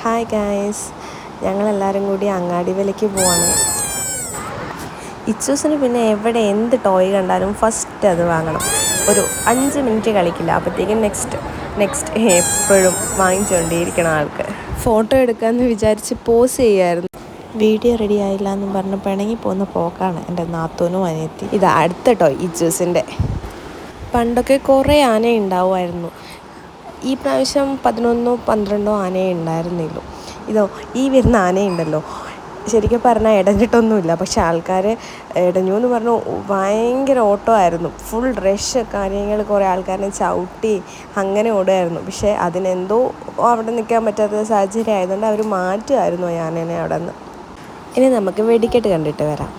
Hi guys, ഞങ്ങളെല്ലാവരും കൂടി അങ്ങാടി വിലയ്ക്ക് പോവാണ്. ഇച്ചൂസിന് പിന്നെ എവിടെ എന്ത് ടോയ് കണ്ടാലും ഫസ്റ്റ് അത് വാങ്ങണം. ഒരു 5 മിനിറ്റ് കളിക്കില്ല, അപ്പോഴത്തേക്കും നെക്സ്റ്റ് എപ്പോഴും വാങ്ങിച്ചുകൊണ്ടേയിരിക്കണം ആൾക്ക്. ഫോട്ടോ എടുക്കാമെന്ന് വിചാരിച്ച് പോസ് ചെയ്യുമായിരുന്നു. വീഡിയോ റെഡി ആയില്ല എന്നും പറഞ്ഞ് പിണങ്ങി പോകുന്ന പോക്കാണ് എൻ്റെ നാത്തൂനും അനിയത്തി. ഇതാ അടുത്ത ടോയ് ഇച്ചൂസിൻ്റെ. പണ്ടൊക്കെ കുറേ ആന ഉണ്ടാവുമായിരുന്നു. ഈ പ്രാവശ്യം 11-12 ആനയേ ഉണ്ടായിരുന്നുള്ളൂ. ഈ വരുന്ന ആനയുണ്ടല്ലോ, ശരിക്കും പറഞ്ഞാൽ ഇടഞ്ഞിട്ടൊന്നുമില്ല. പക്ഷെ ആൾക്കാർ ഇടഞ്ഞു എന്ന് പറഞ്ഞു ഭയങ്കര ഓട്ടമായിരുന്നു. ഫുൾ റഷ് കാര്യങ്ങൾ, കുറേ ആൾക്കാരെ ചവിട്ടി അങ്ങനെ ഓടുമായിരുന്നു. പക്ഷേ അതിനെന്തോ അവിടെ നിൽക്കാൻ പറ്റാത്ത സാഹചര്യം ആയതുകൊണ്ട് അവർ മാറ്റുമായിരുന്നു ആ ആനേനെ അവിടെ നിന്ന്. ഇനി നമുക്ക് വെടിക്കെട്ട് കണ്ടിട്ട് വരാം.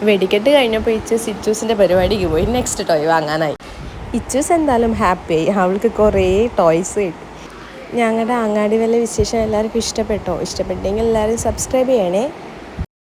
വെടിക്കെട്ട് കഴിഞ്ഞപ്പോൾ ഇച്ചൂസിൻ്റെ പരിപാടിക്ക് പോയി നെക്സ്റ്റ് ടോയ് വാങ്ങാനായി. ഇച്ചൂസ് എന്തായാലും ഹാപ്പിയായി, അവൾക്ക് കുറേ ടോയ്സ് കിട്ടി. ഞങ്ങളുടെ അങ്ങാടി വില വിശേഷം എല്ലാവർക്കും ഇഷ്ടപ്പെട്ടെങ്കിൽ എല്ലാവരും സബ്സ്ക്രൈബ് ചെയ്യണേ.